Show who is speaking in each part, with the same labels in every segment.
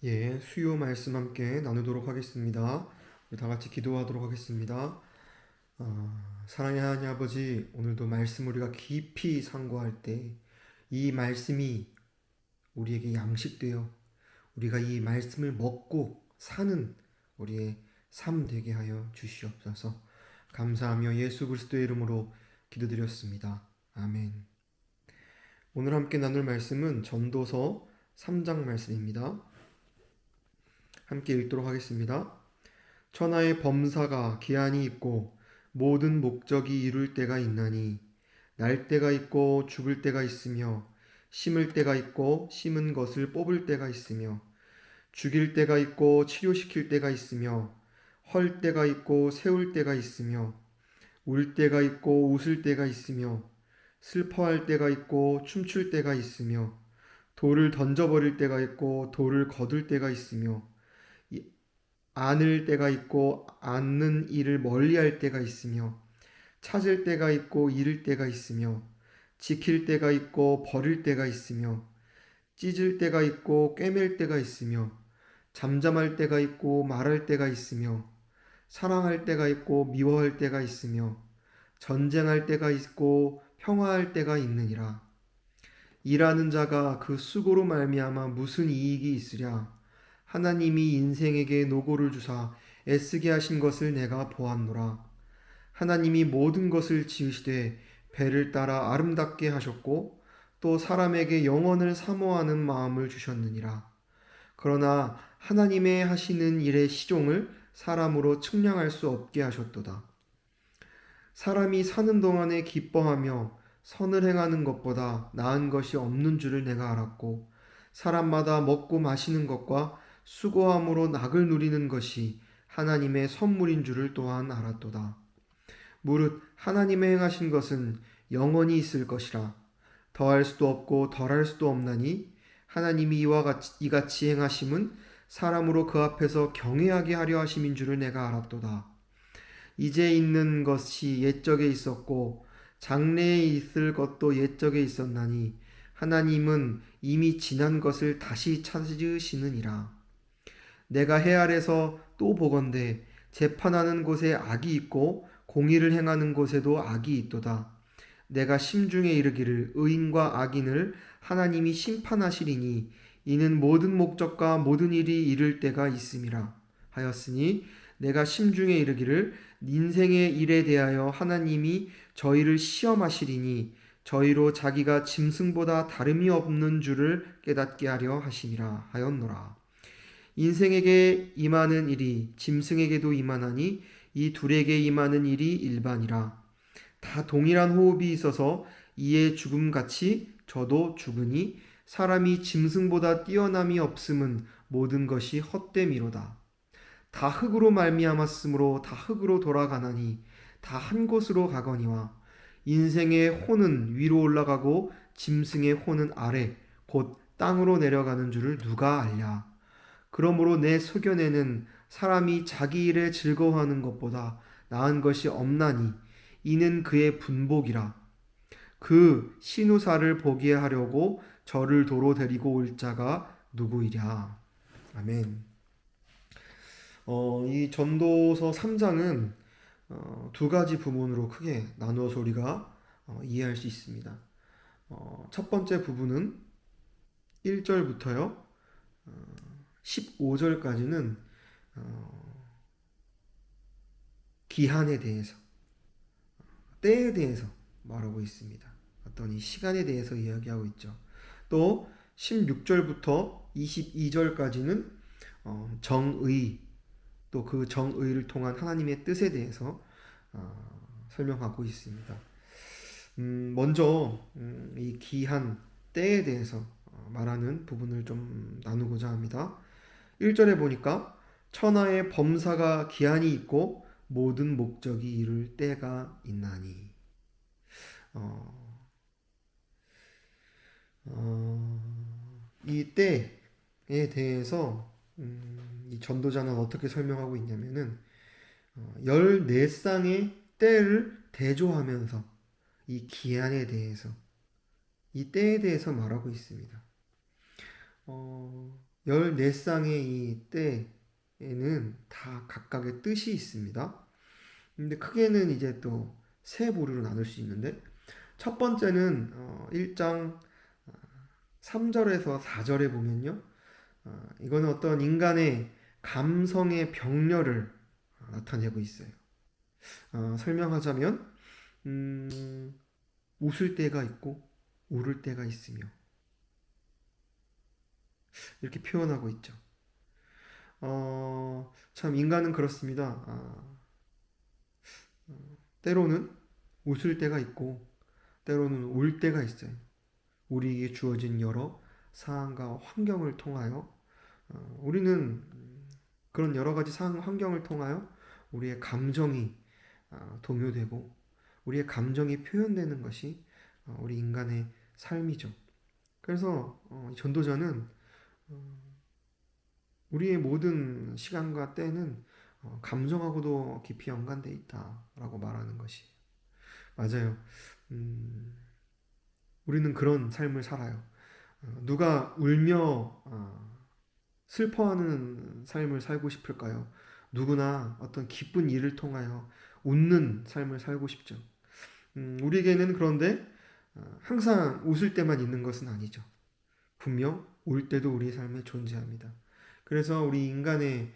Speaker 1: 예, 수요 말씀 함께 나누도록 하겠습니다. 우리 다 같이 기도하도록 하겠습니다. 사랑의 하나님 아버지, 오늘도 말씀 우리가 깊이 상고할 때 이 말씀이 우리에게 양식되어 우리가 이 말씀을 먹고 사는 우리의 삶 되게 하여 주시옵소서. 감사하며 예수 그리스도의 이름으로 기도드렸습니다. 아멘. 오늘 함께 나눌 말씀은 전도서 3장 말씀입니다. 함께 읽도록 하겠습니다. 천하의 범사가 기한이 있고 모든 목적이 이룰 때가 있나니 날 때가 있고 죽을 때가 있으며 심을 때가 있고 심은 것을 뽑을 때가 있으며 죽일 때가 있고 치료시킬 때가 있으며 헐 때가 있고 세울 때가 있으며 울 때가 있고 웃을 때가 있으며 슬퍼할 때가 있고 춤출 때가 있으며 돌을 던져버릴 때가 있고 돌을 거둘 때가 있으며 안을 때가 있고 않는 일을 멀리할 때가 있으며 찾을 때가 있고 잃을 때가 있으며 지킬 때가 있고 버릴 때가 있으며 찢을 때가 있고 꿰맬 때가 있으며 잠잠할 때가 있고 말할 때가 있으며 사랑할 때가 있고 미워할 때가 있으며 전쟁할 때가 있고 평화할 때가 있느니라. 일하는 자가 그 수고로 말미암아 무슨 이익이 있으랴. 하나님이 인생에게 노고를 주사 애쓰게 하신 것을 내가 보았노라. 하나님이 모든 것을 지으시되 배를 따라 아름답게 하셨고 또 사람에게 영원을 사모하는 마음을 주셨느니라. 그러나 하나님의 하시는 일의 시종을 사람으로 측량할 수 없게 하셨도다. 사람이 사는 동안에 기뻐하며 선을 행하는 것보다 나은 것이 없는 줄을 내가 알았고 사람마다 먹고 마시는 것과 수고함으로 낙을 누리는 것이 하나님의 선물인 줄을 또한 알았도다. 무릇 하나님의 행하신 것은 영원히 있을 것이라. 더할 수도 없고 덜할 수도 없나니 하나님이 이같이 행하심은 사람으로 그 앞에서 경외하게 하려 하심인 줄을 내가 알았도다. 이제 있는 것이 옛적에 있었고 장래에 있을 것도 옛적에 있었나니 하나님은 이미 지난 것을 다시 찾으시느니라. 내가 해 아래서 또 보건대 재판하는 곳에 악이 있고 공의를 행하는 곳에도 악이 있도다. 내가 심중에 이르기를 의인과 악인을 하나님이 심판하시리니 이는 모든 목적과 모든 일이 이를 때가 있음이라 하였으니 내가 심중에 이르기를 인생의 일에 대하여 하나님이 저희를 시험하시리니 저희로 자기가 짐승보다 다름이 없는 줄을 깨닫게 하려 하심이라 하였노라. 인생에게 임하는 일이 짐승에게도 임하나니 이 둘에게 임하는 일이 일반이라. 다 동일한 호흡이 있어서 이에 죽음같이 저도 죽으니 사람이 짐승보다 뛰어남이 없음은 모든 것이 헛됨이로다. 다 흙으로 말미암았으므로 다 흙으로 돌아가나니 다 한 곳으로 가거니와 인생의 혼은 위로 올라가고 짐승의 혼은 아래 곧 땅으로 내려가는 줄을 누가 알랴. 그러므로 내 소견에는 사람이 자기 일에 즐거워하는 것보다 나은 것이 없나니 이는 그의 분복이라. 그 신우사를 보게 하려고 저를 도로 데리고 올 자가 누구이랴. 아멘. 이 전도서 3장은 두 가지 부분으로 크게 나누어서 우리가 이해할 수 있습니다. 첫 번째 부분은 1절부터요 15절까지는 기한에 대해서, 때에 대해서 말하고 있습니다. 어떤 이 시간에 대해서 이야기하고 있죠. 또 16절부터 22절까지는 정의, 또 그 정의를 통한 하나님의 뜻에 대해서 설명하고 있습니다. 먼저 이 기한, 때에 대해서 말하는 부분을 좀 나누고자 합니다. 1절에 보니까 천하의 범사가 기한이 있고 모든 목적이 이룰 때가 있나니. 어, 이 때에 대해서 이 전도자는 어떻게 설명하고 있냐면은 14쌍의 때를 대조하면서 이 기한에 대해서, 이 때에 대해서 말하고 있습니다. 14쌍의 이 떼에는 다 각각의 뜻이 있습니다. 근데 크게는 이제 또 세 부류로 나눌 수 있는데, 첫 번째는 1장 3절에서 4절에 보면요. 이거는 어떤 인간의 감성의 병렬을 나타내고 있어요. 설명하자면 웃을 때가 있고 울을 때가 있으며, 이렇게 표현하고 있죠. 참 인간은 그렇습니다. 때로는 웃을 때가 있고 때로는 울 때가 있어요. 우리에게 주어진 여러 상황과 환경을 통하여 우리는 그런 여러 가지 상황 환경을 통하여 우리의 감정이 동요되고 우리의 감정이 표현되는 것이 우리 인간의 삶이죠. 그래서 전도자는 우리의 모든 시간과 때는 감정하고도 깊이 연관되어 있다라고 말하는 것이 맞아요. 우리는 그런 삶을 살아요. 누가 울며 슬퍼하는 삶을 살고 싶을까요? 누구나 어떤 기쁜 일을 통하여 웃는 삶을 살고 싶죠. 우리에게는 그런데 항상 웃을 때만 있는 것은 아니죠. 분명 울 때도 우리 삶에 존재합니다. 그래서 우리 인간의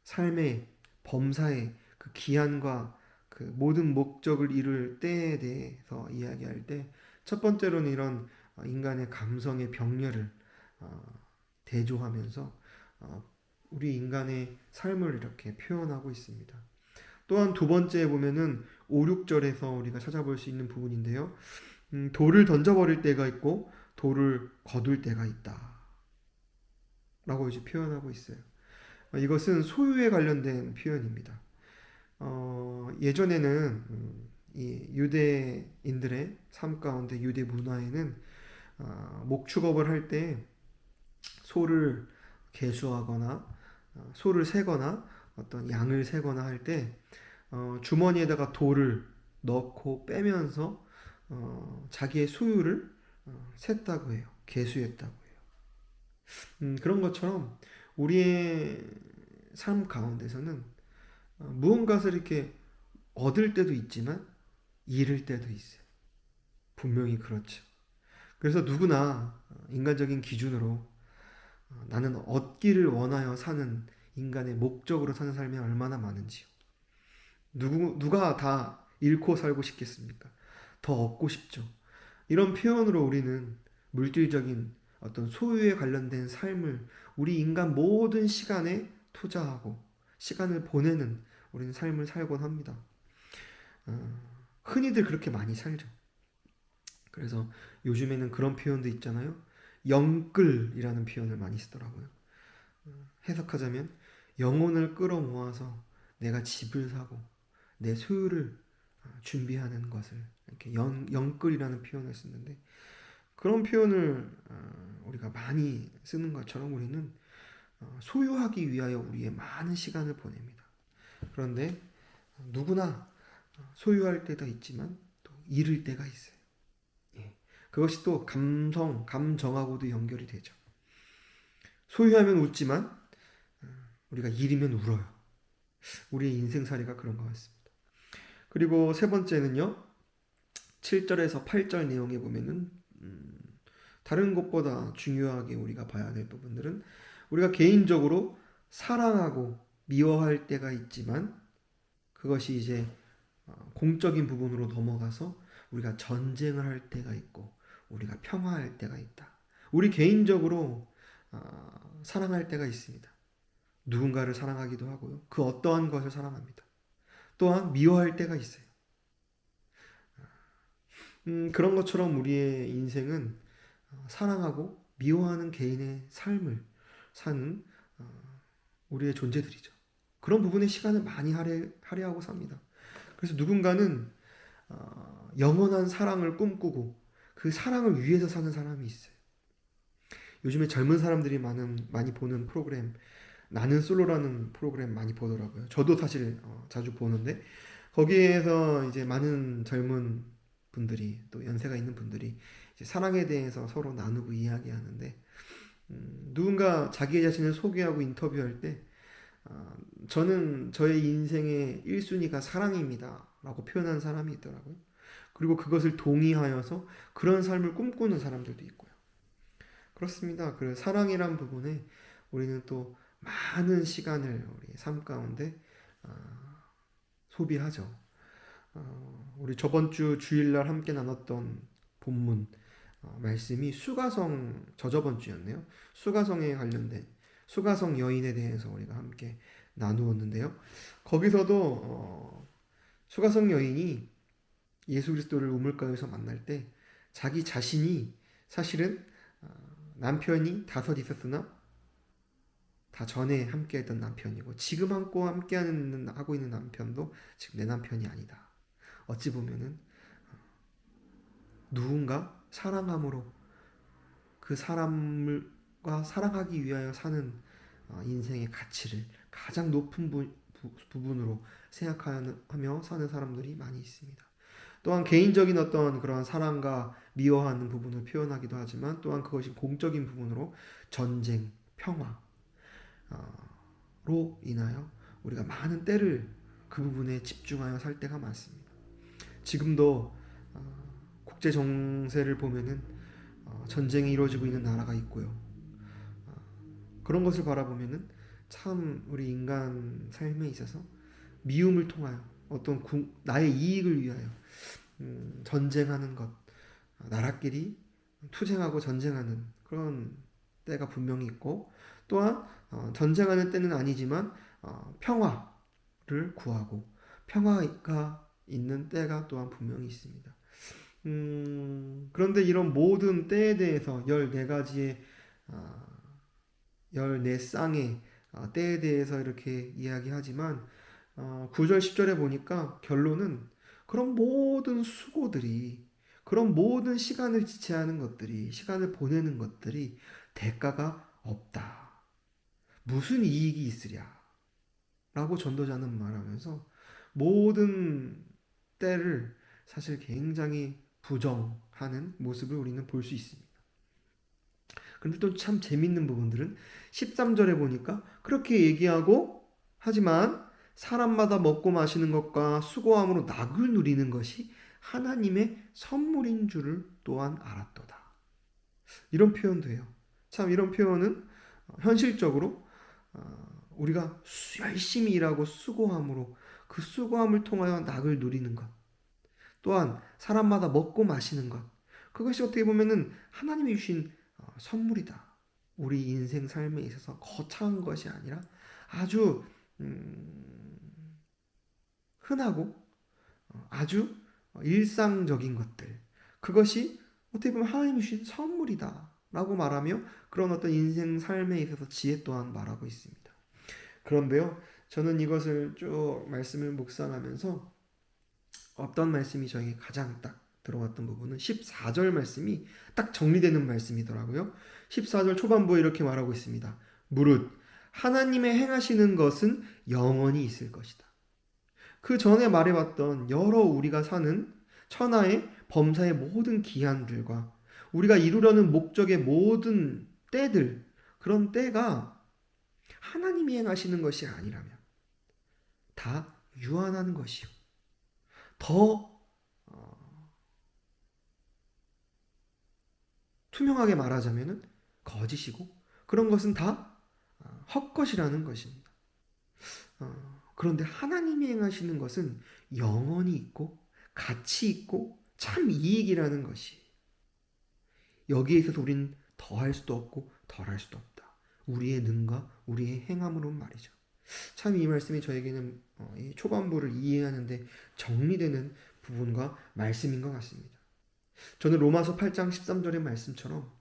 Speaker 1: 삶의 범사의 그 기한과 그 모든 목적을 이룰 때에 대해서 이야기할 때 첫 번째로는 이런 인간의 감성의 병렬을 대조하면서 우리 인간의 삶을 이렇게 표현하고 있습니다. 또한 두 번째에 보면은 5, 6절에서 우리가 찾아볼 수 있는 부분인데요. 돌을 던져버릴 때가 있고 돌을 거둘 때가 있다 라고 이제 표현하고 있어요. 이것은 소유에 관련된 표현입니다. 예전에는 이 유대인들의 삶 가운데 유대 문화에는 목축업을 할 때 소를 개수하거나 소를 세거나 어떤 양을 세거나 할 때 주머니에다가 돌을 넣고 빼면서 자기의 소유를 셌다고 해요. 개수했다고 해요. 그런 것처럼 우리의 삶 가운데서는 무언가를 이렇게 얻을 때도 있지만 잃을 때도 있어요. 분명히 그렇죠. 그래서 누구나 인간적인 기준으로 나는 얻기를 원하여 사는 인간의 목적으로 사는 삶이 얼마나 많은지요. 누가 다 잃고 살고 싶겠습니까? 더 얻고 싶죠. 이런 표현으로 우리는 물질적인 어떤 소유에 관련된 삶을 우리 인간 모든 시간에 투자하고 시간을 보내는 우리는 삶을 살곤 합니다. 흔히들 그렇게 많이 살죠. 그래서 요즘에는 그런 표현도 있잖아요. 영끌이라는 표현을 많이 쓰더라고요. 해석하자면 영혼을 끌어모아서 내가 집을 사고 내 소유를 준비하는 것을 이렇게 영끌이라는 표현을 쓰는데, 그런 표현을 우리가 많이 쓰는 것처럼 우리는 소유하기 위하여 우리의 많은 시간을 보냅니다. 그런데 누구나 소유할 때도 있지만 또 잃을 때가 있어요. 예. 그것이 또 감정하고도 연결이 되죠. 소유하면 웃지만 우리가 잃으면 울어요. 우리의 인생살이가 그런 것 같습니다. 그리고 세 번째는요. 7절에서 8절 내용에 보면은 다른 것보다 중요하게 우리가 봐야 될 부분들은 우리가 개인적으로 사랑하고 미워할 때가 있지만 그것이 이제 공적인 부분으로 넘어가서 우리가 전쟁을 할 때가 있고 우리가 평화할 때가 있다. 우리 개인적으로 사랑할 때가 있습니다. 누군가를 사랑하기도 하고요. 그 어떠한 것을 사랑합니다. 또한 미워할 때가 있어요. 그런 것처럼 우리의 인생은 사랑하고 미워하는 개인의 삶을 사는 우리의 존재들이죠. 그런 부분에 시간을 많이 할애하고 삽니다. 그래서 누군가는 영원한 사랑을 꿈꾸고 그 사랑을 위해서 사는 사람이 있어요. 요즘에 젊은 사람들이 많이 보는 프로그램, 나는 솔로라는 프로그램 많이 보더라고요. 저도 사실 자주 보는데 거기에서 이제 많은 젊은 분들이 또 연세가 있는 분들이 이제 사랑에 대해서 서로 나누고 이야기하는데 누군가 자기 자신을 소개하고 인터뷰할 때 저는 저의 인생의 1순위가 사랑입니다 라고 표현한 사람이 있더라고요. 그리고 그것을 동의하여서 그런 삶을 꿈꾸는 사람들도 있고요. 그렇습니다. 그 사랑이란 부분에 우리는 또 많은 시간을 우리 삶 가운데 소비하죠. 우리 저번 주 주일날 함께 나눴던 본문 말씀이 수가성, 저저번 주였네요. 수가성에 관련된 수가성 여인에 대해서 우리가 함께 나누었는데요. 거기서도 수가성 여인이 예수 그리스도를 우물가에서 만날 때 자기 자신이 사실은 남편이 5 있었으나 다 전에 함께했던 남편이고 지금 하고 있는 남편도 지금 내 남편이 아니다. 어찌 보면은 누군가 사랑함으로 그 사람과 사랑하기 위하여 사는 인생의 가치를 가장 높은 부분으로 생각하며 사는 사람들이 많이 있습니다. 또한 개인적인 어떤 그런 사랑과 미워하는 부분을 표현하기도 하지만 또한 그것이 공적인 부분으로 전쟁, 평화로 인하여 우리가 많은 때를 그 부분에 집중하여 살 때가 많습니다. 지금도 국제 정세를 보면은 전쟁이 이루어지고 있는 나라가 있고요. 그런 것을 바라보면은 참 우리 인간 삶에 있어서 미움을 통하여 어떤 나의 이익을 위하여 전쟁하는 것, 나라끼리 투쟁하고 전쟁하는 그런 때가 분명히 있고 또한 전쟁하는 때는 아니지만 평화를 구하고 평화가 있는 때가 또한 분명히 있습니다. 그런데 이런 모든 때에 대해서 14가지의 14쌍의 때에 대해서 이렇게 이야기하지만 9절 10절에 보니까 결론은 그런 모든 수고들이 그런 모든 시간을 지체하는 것들이 시간을 보내는 것들이 대가가 없다. 무슨 이익이 있으랴 라고 전도자는 말하면서 모든 때를 사실 굉장히 부정하는 모습을 우리는 볼 수 있습니다. 그런데 또 참 재밌는 부분들은 13절에 보니까 그렇게 얘기하고 하지만 사람마다 먹고 마시는 것과 수고함으로 낙을 누리는 것이 하나님의 선물인 줄을 또한 알았도다. 이런 표현도 해요. 참 이런 표현은 현실적으로 우리가 열심히 일하고 수고함으로 그 수고함을 통하여 낙을 누리는 것 또한 사람마다 먹고 마시는 것 그것이 어떻게 보면은 하나님이 주신 선물이다. 우리 인생 삶에 있어서 거창한 것이 아니라 아주 흔하고 아주 일상적인 것들 그것이 어떻게 보면 하나님이 주신 선물이다 라고 말하며 그런 어떤 인생 삶에 있어서 지혜 또한 말하고 있습니다. 그런데요 저는 이것을 쭉 말씀을 묵상하면서 어떤 말씀이 저에게 가장 딱 들어왔던 부분은 14절 말씀이 딱 정리되는 말씀이더라고요. 14절 초반부에 이렇게 말하고 있습니다. 무릇 하나님의 행하시는 것은 영원히 있을 것이다. 그 전에 말해봤던 여러 우리가 사는 천하의 범사의 모든 기한들과 우리가 이루려는 목적의 모든 때들 그런 때가 하나님이 행하시는 것이 아니라면 다 유한한 것이요. 더 투명하게 말하자면 거짓이고 그런 것은 다 헛것이라는 것입니다. 그런데 하나님이 행하시는 것은 영원히 있고 가치 있고 참 이익이라는 것이 여기에 있어서 우리는 더할 수도 없고 덜할 수도 없다. 우리의 능과 우리의 행함으로는 말이죠. 참 이 말씀이 저에게는 이 초반부를 이해하는데 정리되는 부분과 말씀인 것 같습니다. 저는 로마서 8장 13절의 말씀처럼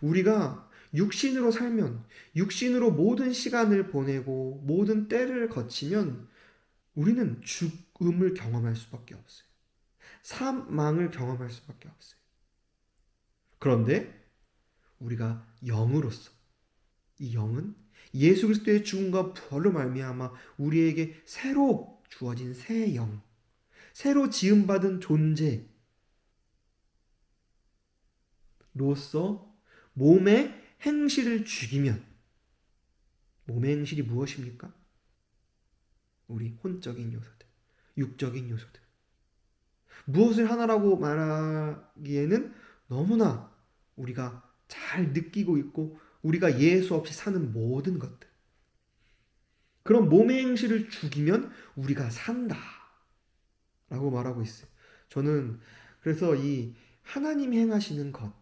Speaker 1: 우리가 육신으로 살면 육신으로 모든 시간을 보내고 모든 때를 거치면 우리는 죽음을 경험할 수밖에 없어요. 사망을 경험할 수밖에 없어요. 그런데 우리가 영으로서 이 영은 예수 그리스도의 죽음과 부활로 말미암아 우리에게 새로 주어진 새 영, 새로 지음받은 존재로서 몸의 행실을 죽이면, 몸의 행실이 무엇입니까? 우리 혼적인 요소들, 육적인 요소들. 무엇을 하나라고 말하기에는 너무나 우리가 잘 느끼고 있고 우리가 예수 없이 사는 모든 것들. 그런 몸의 행실을 죽이면 우리가 산다 라고 말하고 있어요. 저는 그래서 이 하나님 행하시는 것,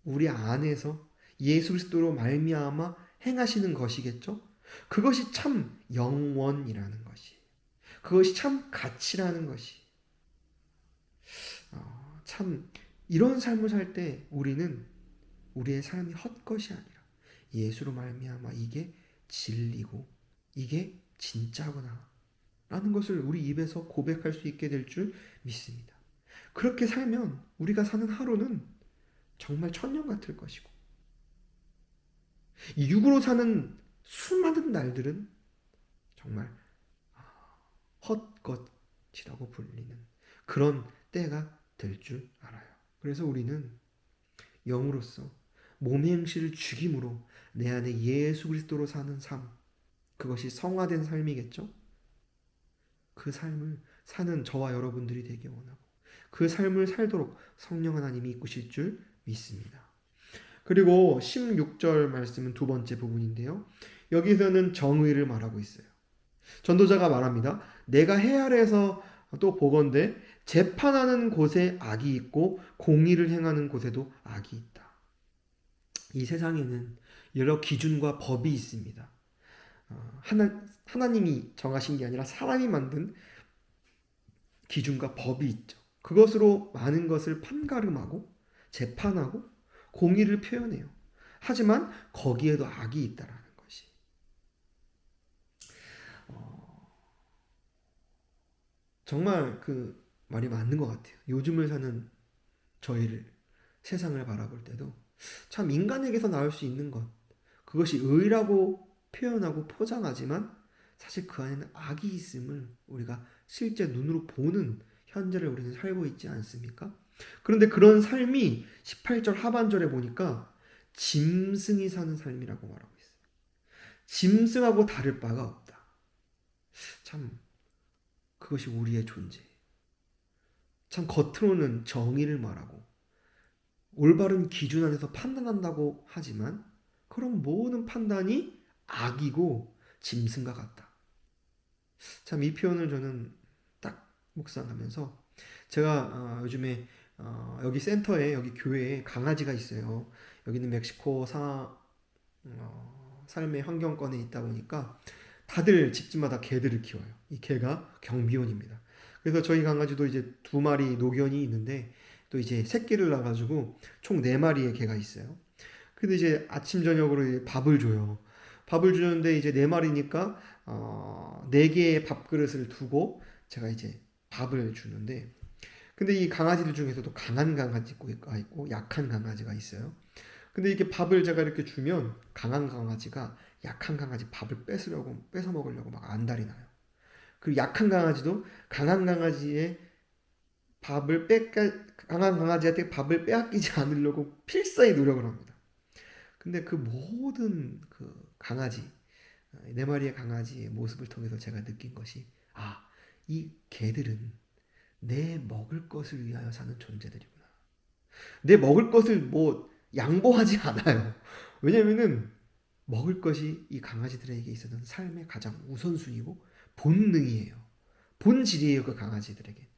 Speaker 1: 우리 안에서 예수 그리스도로 말미암아 행하시는 것이겠죠. 그것이 참 영원이라는 것이, 그것이 참 가치라는 것이, 참 이런 삶을 살 때 우리는 우리의 삶이 헛것이 아니라 예수로 말미암아 이게 진리고 이게 진짜구나 라는 것을 우리 입에서 고백할 수 있게 될 줄 믿습니다. 그렇게 살면 우리가 사는 하루는 정말 천년 같을 것이고, 이 육으로 사는 수많은 날들은 정말 헛것이라고 불리는 그런 때가 될 줄 알아요. 그래서 우리는 영으로서 몸의 행실을 죽임으로 내 안에 예수 그리스도로 사는 삶, 그것이 성화된 삶이겠죠. 그 삶을 사는 저와 여러분들이 되기 원하고 그 삶을 살도록 성령 하나님이 이끄실 줄 믿습니다. 그리고 16절 말씀은 두 번째 부분인데요. 여기서는 정의를 말하고 있어요. 전도자가 말합니다. 내가 해 아래에서 또 보건대 재판하는 곳에 악이 있고 공의를 행하는 곳에도 악이 있다. 이 세상에는 여러 기준과 법이 있습니다. 하나님이 정하신 게 아니라 사람이 만든 기준과 법이 있죠. 그것으로 많은 것을 판가름하고 재판하고 공의를 표현해요. 하지만 거기에도 악이 있다라는 것이. 정말 그 말이 맞는 것 같아요. 요즘을 사는 저희를, 세상을 바라볼 때도 참 인간에게서 나올 수 있는 것, 그것이 의라고 표현하고 포장하지만 사실 그 안에는 악이 있음을 우리가 실제 눈으로 보는 현재를 우리는 살고 있지 않습니까? 그런데 그런 삶이 18절 하반절에 보니까 짐승이 사는 삶이라고 말하고 있어요. 짐승하고 다를 바가 없다. 참 그것이 우리의 존재. 참 겉으로는 정의를 말하고 올바른 기준 안에서 판단한다고 하지만 그런 모든 판단이 악이고 짐승과 같다. 참 이 표현을 저는 딱 묵상하면서 제가 요즘에 여기 센터에, 여기 교회에 강아지가 있어요. 여기는 멕시코 삶의 환경권에 있다 보니까 다들 집집마다 개들을 키워요. 이 개가 경비원입니다. 그래서 저희 강아지도 이제 2마리 노견이 있는데 또 이제 새끼를 낳아가지고 총 4마리의 개가 있어요. 근데 이제 아침 저녁으로 밥을 줘요. 밥을 주는데 이제 4마리니까 4개의 밥그릇을 두고 제가 이제 밥을 주는데, 근데 이 강아지들 중에서도 강한 강아지가 있고 약한 강아지가 있어요. 근데 이렇게 밥을 제가 이렇게 주면 강한 강아지가 약한 강아지 밥을 뺏어 먹으려고 막 안달이 나요. 그리고 약한 강아지도 강한 강아지의 강한 강아지한테 밥을 빼앗기지 않으려고 필사의 노력을 합니다. 근데 그 모든 그 강아지, 4마리의 강아지의 모습을 통해서 제가 느낀 것이, 이 개들은 내 먹을 것을 위하여 사는 존재들이구나. 내 먹을 것을 뭐 양보하지 않아요. 왜냐면은 먹을 것이 이 강아지들에게 있어서는 삶의 가장 우선순위고 본능이에요. 본질이에요, 그 강아지들에게.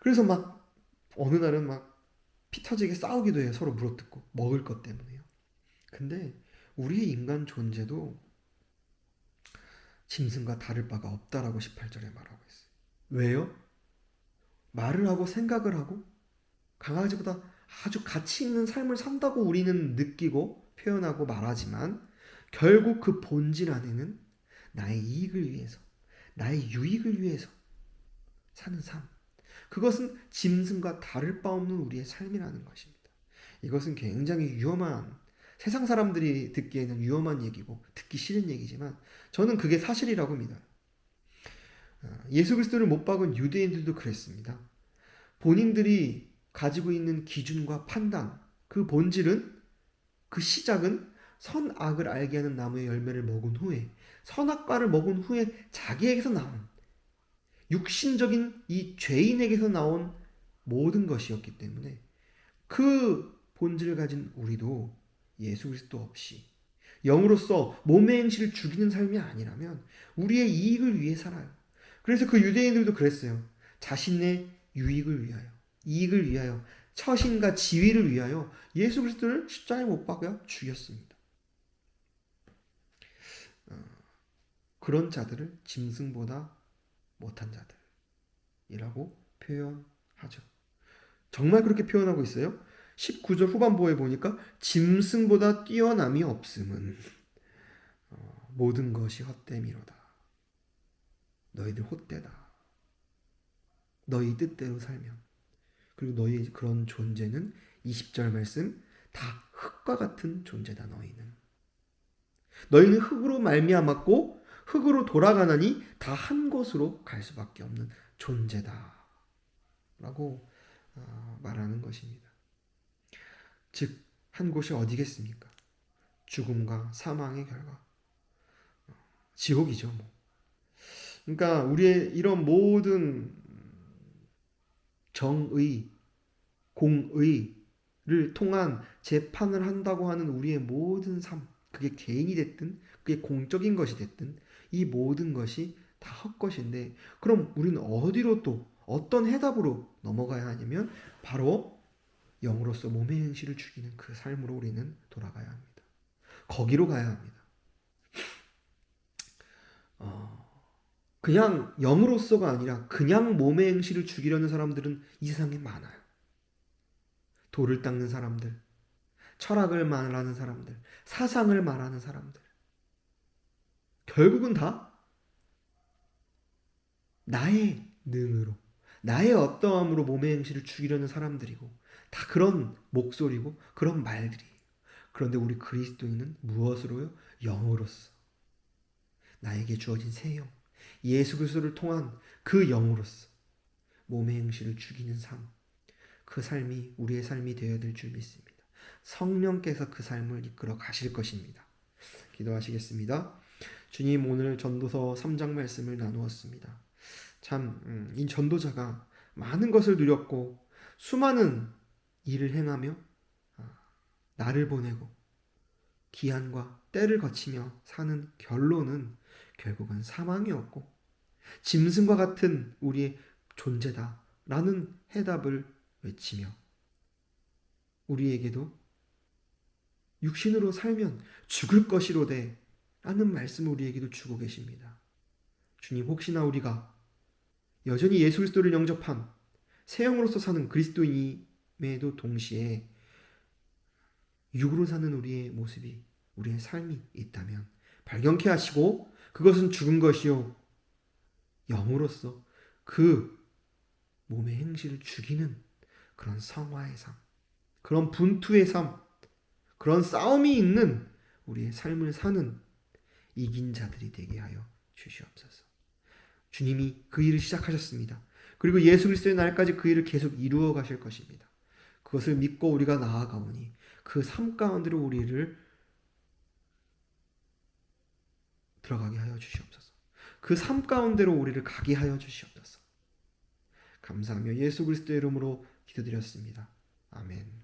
Speaker 1: 그래서 막 어느 날은 막 피 터지게 싸우기도 해요. 서로 물어뜯고 먹을 것 때문에요. 근데 우리의 인간 존재도 짐승과 다를 바가 없다라고 18절에 말하고 있어요. 왜요? 말을 하고 생각을 하고 강아지보다 아주 가치 있는 삶을 산다고 우리는 느끼고 표현하고 말하지만 결국 그 본질 안에는 나의 이익을 위해서, 나의 유익을 위해서 사는 삶, 그것은 짐승과 다를 바 없는 우리의 삶이라는 것입니다. 이것은 굉장히 위험한, 세상 사람들이 듣기에는 위험한 얘기고 듣기 싫은 얘기지만 저는 그게 사실이라고 믿어요. 예수 그리스도를 못 박은 유대인들도 그랬습니다. 본인들이 가지고 있는 기준과 판단, 그 본질은 그 시작은 선악을 알게 하는 나무의 열매를 먹은 후에, 선악과를 먹은 후에 자기에게서 나온, 육신적인 이 죄인에게서 나온 모든 것이었기 때문에 그 본질을 가진 우리도 예수 그리스도 없이 영으로서 몸의 행실을 죽이는 삶이 아니라면 우리의 이익을 위해 살아요. 그래서 그 유대인들도 그랬어요. 자신의 유익을 위하여, 이익을 위하여, 처신과 지위를 위하여 예수 그리스도를 십자가에 못 박아 죽였습니다. 그런 자들을 짐승보다 못한 자들이라고 표현하죠. 정말 그렇게 표현하고 있어요. 19절 후반부에 보니까 짐승보다 뛰어남이 없음은 모든 것이 헛됨이로다. 너희들 헛되다. 너희 뜻대로 살면. 그리고 너희 그런 존재는 20절 말씀 다 흙과 같은 존재다. 너희는 흙으로 말미암았고 흙으로 돌아가나니 다 한 곳으로 갈 수밖에 없는 존재다. 라고 말하는 것입니다. 즉, 한 곳이 어디겠습니까? 죽음과 사망의 결과. 지옥이죠. 그러니까 우리의 이런 모든 정의, 공의를 통한 재판을 한다고 하는 우리의 모든 삶, 그게 개인이 됐든 그게 공적인 것이 됐든 이 모든 것이 다 헛것인데, 그럼 우리는 어디로 또 어떤 해답으로 넘어가야 하냐면 바로 영으로서 몸의 행실을 죽이는 그 삶으로 우리는 돌아가야 합니다. 거기로 가야 합니다. 그냥 영으로서가 아니라 그냥 몸의 행실을 죽이려는 사람들은 이 세상에 많아요. 돌을 닦는 사람들, 철학을 말하는 사람들, 사상을 말하는 사람들. 결국은 다 나의 능으로, 나의 어떠함으로 몸의 행실을 죽이려는 사람들이고 다 그런 목소리고 그런 말들이에요. 그런데 우리 그리스도인은 무엇으로요? 영으로서. 나에게 주어진 새 영, 예수 그리스도를 통한 그 영으로서 몸의 행실을 죽이는 삶, 그 삶이 우리의 삶이 되어야 될 줄 믿습니다. 성령께서 그 삶을 이끌어 가실 것입니다. 기도하시겠습니다. 주님, 오늘 전도서 3장 말씀을 나누었습니다. 참, 이 전도자가 많은 것을 누렸고 수많은 일을 행하며 나를 보내고 기한과 때를 거치며 사는 결론은 결국은 사망이었고 짐승과 같은 우리의 존재다라는 해답을 외치며 우리에게도 육신으로 살면 죽을 것이로되 라는 말씀을 우리에게도 주고 계십니다. 주님, 혹시나 우리가 여전히 예수 그리스도를 영접한 새 영으로서 사는 그리스도인임에도 동시에 육으로 사는 우리의 모습이, 우리의 삶이 있다면 발견케 하시고 그것은 죽은 것이요 영으로서 그 몸의 행실을 죽이는 그런 성화의 삶, 그런 분투의 삶, 그런 싸움이 있는 우리의 삶을 사는 이긴 자들이 되게 하여 주시옵소서. 주님이 그 일을 시작하셨습니다. 그리고 예수 그리스도의 날까지 그 일을 계속 이루어 가실 것입니다. 그것을 믿고 우리가 나아가오니 그 삶 가운데로 우리를 들어가게 하여 주시옵소서. 그 삶 가운데로 우리를 가게 하여 주시옵소서. 감사하며 예수 그리스도의 이름으로 기도드렸습니다. 아멘.